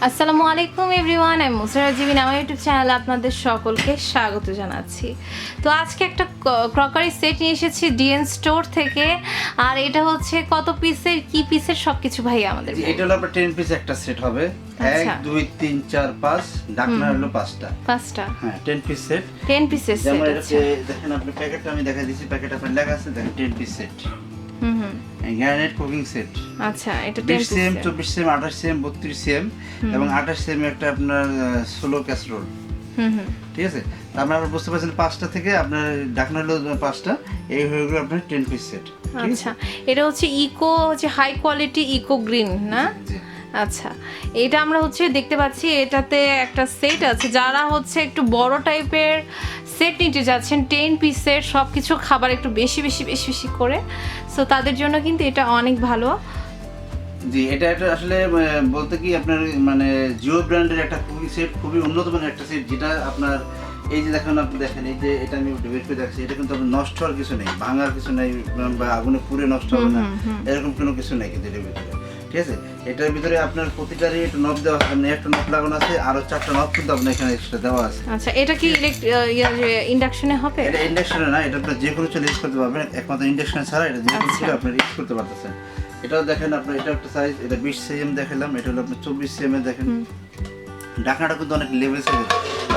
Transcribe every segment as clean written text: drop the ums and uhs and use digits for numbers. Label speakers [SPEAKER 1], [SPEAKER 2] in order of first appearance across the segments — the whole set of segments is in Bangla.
[SPEAKER 1] আসসালামু আলাইকুম এভরিওয়ান, আমি মুসারাত আমার ইউটিউব চ্যানেলে আপনাদের সকলকে স্বাগত জানাচ্ছি। তো আজকে একটা ক্রকারি সেট নিয়ে এসেছি ডিএন স্টোর থেকে। আর এটা হচ্ছে কত পিসের, কি পিসের সবকিছু ভাই আমাদের।
[SPEAKER 2] এটা হলো আপনার 10 পিস একটা সেট হবে। 1 2 3 4 5 ঢাকনা হলো 5টা। হ্যাঁ, 10 পিস সেট।
[SPEAKER 1] 10 পিসের সেট।
[SPEAKER 2] যেমন এটা দেখেন, আপনি প্যাকেটটা আমি দেখাই দিয়েছি, প্যাকেট আপনার লেখা আছে, দেখেন 10 piece set. Granite cooking set.
[SPEAKER 1] আচ্ছা, এটা
[SPEAKER 2] 20 সিএম 24 সিএম 28 সিএম 32 সিএম এবং 28 সিএম একটা আপনার সোলো ক্যাসরোল। ঠিক আছে, তারপর আপনি বুঝতে পারছেন 5টা থেকে আপনার ঢাকনা হলো 5টা, এই হয়ে গেল আপনার 10 পিস সেট।
[SPEAKER 1] আচ্ছা, এটা হচ্ছে ইকো, হচ্ছে হাই কোয়ালিটি ইকো গ্রিন না? আচ্ছা, এটা আমরা হচ্ছে দেখতে পাচ্ছি এটাতে একটা সেট আছে। যারা হচ্ছে একটু বড় টাইপের সেট নিতে যাচ্ছেন 10 পিসের সব কিছু খাবার একটু বেশি বেশি বেশি বেশি করে, সো তাদের জন্য কিন্তু এটা অনেক ভালো।
[SPEAKER 2] জি, এটা আসলে বলতে কি আপনার মানে জিও ব্র্যান্ডের একটা কুকিং সেট, খুবই উন্নত মানের একটা সেট, যেটা আপনার এই যে দেখেন, আপনি দেখেন এই যে এটা আমি বের করে দেখছি, এটা কিন্তু আপনার নষ্ট হওয়ার কিছু নেই, ভাঙার কিছু নেই, বা আগুনে পুড়ে নষ্ট হবে না, এরকম কোনো কিছু নেই কিন্তু এটার ভিতরে। ঠিক আছে, এটার ভিতরে আপনার প্রতিটারই একটু নব দেওয়া আছে, মানে একটা নব লাগানো আছে, আরো 4টা নব কিন্তু আপনার এখানে এক্সট্রা দেওয়া আছে।
[SPEAKER 1] আচ্ছা, এটা কি ইন্ডাকশনে হবে?
[SPEAKER 2] এটা ইন্ডাকশনে না, এটা আপনার যে কোনো চলে ইউজ করতে পারবেন, একমাত্র ইন্ডাকশন ছাড়া এটা যে কোনো চলে আপনার ইউজ করতে পারতেছেন। এটাও দেখেন আপনার, এটা একটা সাইজ, এটা 20 সিএম দেখালাম, এটা হলো আপনার 24 সিএম এ। দেখেন ঢাকনাটা কিন্তু অনেক লেভেল সাইজ,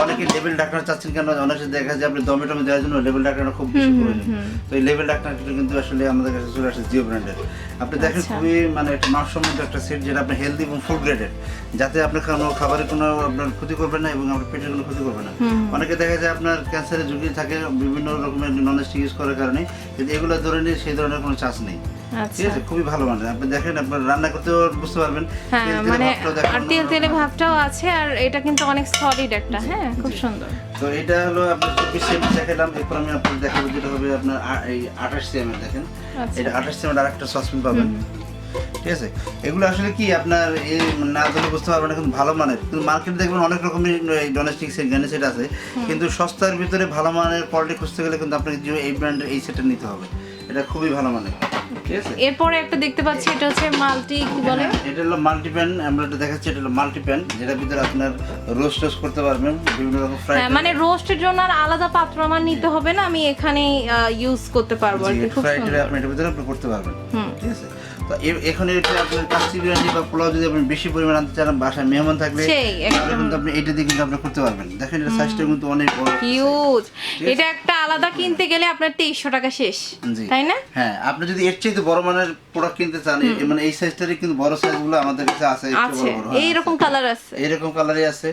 [SPEAKER 2] অনেকে লেভেল ঢাকনা চাচ্ছেন কেন, অনেক দেখা যায় আপনি দমে টমে দেওয়ার জন্য লেভেল ঢাকনা খুব বেশি প্রয়োজন। তো এই লেভেল ঢাকনাটা কিন্তু আসলে আমাদের কাছে চলে আসে জিও ব্র্যান্ডের। আপনি দেখেন খুবই মানে একটা মানসম্মত একটা সেট, যেটা আপনার হেলদি এবং ফুড গ্রেডেড, যাতে আপনার কোনো খাবারের কোনো আপনার ক্ষতি করবে না এবং আপনার পেটের কোনো ক্ষতি করবে না। অনেকে দেখা যায় আপনার ক্যান্সারের ঝুঁকি থাকে বিভিন্ন রকমের ননস্টিক ইউজ করার কারণে, কিন্তু এগুলো ধরে নিয়ে সেই ধরনের কোনো চান্স নেই। ঠিক আছে, খুবই ভালো মানে, আপনি দেখেন আপনার রান্না করতেও বুঝতে পারবেন,
[SPEAKER 1] মানে আর তেল তেলে ভাবটাও আছে, আর এটা কিন্তু অনেক সলিড একটা। হ্যাঁ, খুব সুন্দর।
[SPEAKER 2] তো এটা হলো আপনার 24 সিএম দেখালাম, এরপর আমি আপনাদের দেখাবো যেটা হবে আপনার এই 28 সিএম এর। দেখেন এটা 28 সিএম এর আরেকটা সসপ্যান পাবেন। ঠিক আছে, এগুলো আসলে কি আপনার এই না ধরে বুঝতে পারবেন না, কিন্তু ভালো মানের। কিন্তু মার্কেটে দেখবেন অনেক রকমের ডোমেস্টিক সেট, গ্যানি সেট আছে, কিন্তু সস্তার ভিতরে ভালো মানের কোয়ালিটি খুঁজতে গেলে কিন্তু আপনাকে এই ব্র্যান্ডের এই সেটটা নিতে হবে, এটা খুবই ভালো মানের। ঠিক আছে,
[SPEAKER 1] এরপরে একটা দেখতে পাচ্ছি, এটা হচ্ছে মাল্টি, কি বলে
[SPEAKER 2] এটা হলো মাল্টি প্যান, আমরা এটা দেখাচ্ছি, এটা হলো মাল্টি প্যান, যেটার ভিতরে আপনার রোস্ট করতে পারবেন বিভিন্ন রকম ফ্রাই।
[SPEAKER 1] মানে রোস্টের জন্য আর আলাদা পাত্র আমার নিতে হবে না, আমি এখানেই ইউজ করতে পারবো আর কি। খুব সুন্দর,
[SPEAKER 2] আপনি এটার ভিতরে আপনি করতে পারবেন। ঠিক আছে, তো এখন এটা আপনার কাচ্চি বিরিয়ানি বা পোলাও যদি আপনি বেশি পরিমাণ আনতে চান, বাসায় মেহমান থাকলে কিন্তু আপনি এটা দিয়ে কিন্তু আপনি করতে পারবেন। দেখেন এটা সাইজটা কিন্তু অনেক বড়,
[SPEAKER 1] হিউজ। এটা একটা আলাদা কিনতে গেলে আপনার 2300 টাকা শেষ, তাই না?
[SPEAKER 2] হ্যাঁ, আপনি যদি এর চাইতে বড় মানের প্রোডাক্ট কিনতে চান, মানে এই সাইজটারই কিন্তু বড় সাইজগুলো আমাদের কাছে আছে, একটু বড় বড়
[SPEAKER 1] এইরকম কালার আছে,
[SPEAKER 2] এইরকম কালারই আছে।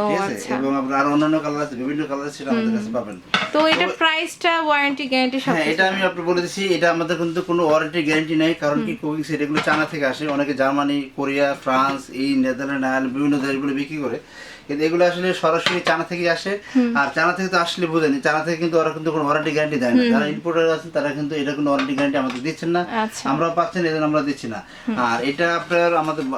[SPEAKER 2] ঠিক আছে, এবং আপনার আরো অন্যান্য কালার আছে, বিভিন্ন কালার সেটা আমাদের কাছে পাবেন।
[SPEAKER 1] তো এটা প্রাইসটা, ওয়ারেন্টি গ্যারান্টি সব?
[SPEAKER 2] হ্যাঁ, এটা আমি আপনাকে বলে দিচ্ছি, এটা আমাদের কিন্তু কোনো ওয়ারেন্টি গ্যারান্টি নেই, কারণ কি কুকিং সেট এগুলো চায়না থেকে আসে, অনেকে জার্মানি, কোরিয়া, ফ্রান্স, এই নেদারল্যান্ড, আয়ারল্যান্ড বিভিন্ন দেশগুলো বিক্রি করে, কিন্তু এগুলো আসলে সরাসরি চায়না থেকে আসে। আর চায়না থেকে তো আসলে বুঝেনি, চায়না থেকে কিন্তু ওরা কিন্তু কোনো ওয়ারেন্টি গ্যারান্টি দেয় না। যারা ইম্পোর্টার আছেন তারা কিন্তু এটা কোনো ওয়ারেন্টি গ্যারান্টি আমাদের দিচ্ছেন না, আমরাও পাচ্ছেন, এজন্য আমরা দিচ্ছি না। আর এটা আপনার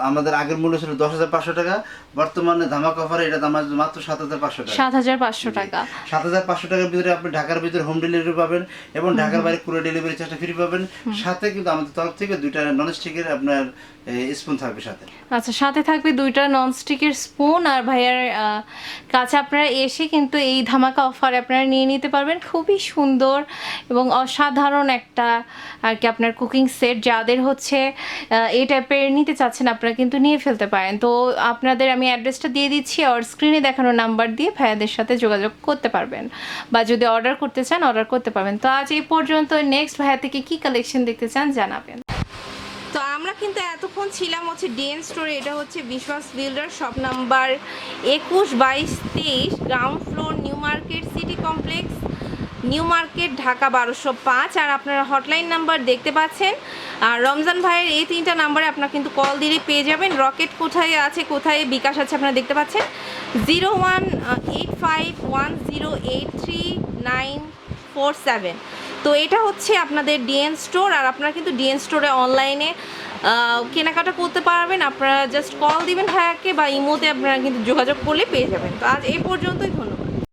[SPEAKER 2] আমাদের আগের মূল্য ছিল 10,500 টাকা, বর্তমানে ধামাকা অফারে এটা দাম মাত্র 7,500 টাকা।
[SPEAKER 1] 7,500 টাকা।
[SPEAKER 2] 7,500 টাকার ভিতরে আপনি ঢাকার ভিতরে হোম ডেলিভারি পাবেন এবং ঢাকার বাইরে পুরো ডেলিভারি চার্জটা ফ্রি পাবেন। সাথে কিন্তু আমাদের তরফ থেকে 2টা ননস্টিকের আপনার স্পুন থাকবে সাথে।
[SPEAKER 1] আচ্ছা, সাথে থাকবে 2টা ননস্টিকের স্পুন। আর ভাইয়ার কাছে আপনারা এসে কিন্তু এই ধামাকা অফারে আপনারা নিয়ে নিতে পারবেন। খুবই সুন্দর এবং অসাধারণ একটা আর কি আপনার কুকিং সেট। যাদের হচ্ছে এই টাইপের নিতে চাচ্ছেন আপনারা কিন্তু নিয়ে ফেলতে পারেন। তো আপনাদের আমি অ্যাড্রেসটা দিয়ে দিচ্ছি, আর স্ক্রিনে দেখানো নাম্বার দিয়ে ভাইয়াদের সাথে যোগাযোগ করতে পারবেন, বা যদি অর্ডার করতে চান অর্ডার করতে পারবেন। তো আজ এই পর্যন্ত। নেক্সট ভাইয়া থেকে কী কালেকশন দেখতে চান জানাবেন। তো আমরা কিন্তু এতক্ষণ ছিলাম হচ্ছে ডিএন স্টোরে। এটা হচ্ছে বিশ্বাস builder, shop number 21, 22, 23, ground floor, new market city complex, new market, Dhaka 1205। আর আপনারা হটলাইন নাম্বার দেখতে পাচ্ছেন। আর রমজান ভাইয়ের এই 3টা নাম্বারে আপনারা কিন্তু কল দিলে পেয়ে যাবেন। রকেট কোথায় আছে, কোথায় বিকাশ আছে আপনারা দেখতে পাচ্ছেন, 018510834947। তো এটা হচ্ছে আপনাদের ডিএন স্টোর। আর আপনারা কিন্তু ডিএন স্টোরে অনলাইনে কেনাকাটা করতে পারবেন। আপনারা জাস্ট কল দিবেন ভাইয়াকে, বা ইমোতে আপনারা কিন্তু যোগাযোগ করলে পেয়ে যাবেন। তো আজ এই পর্যন্তই, ধন্যবাদ।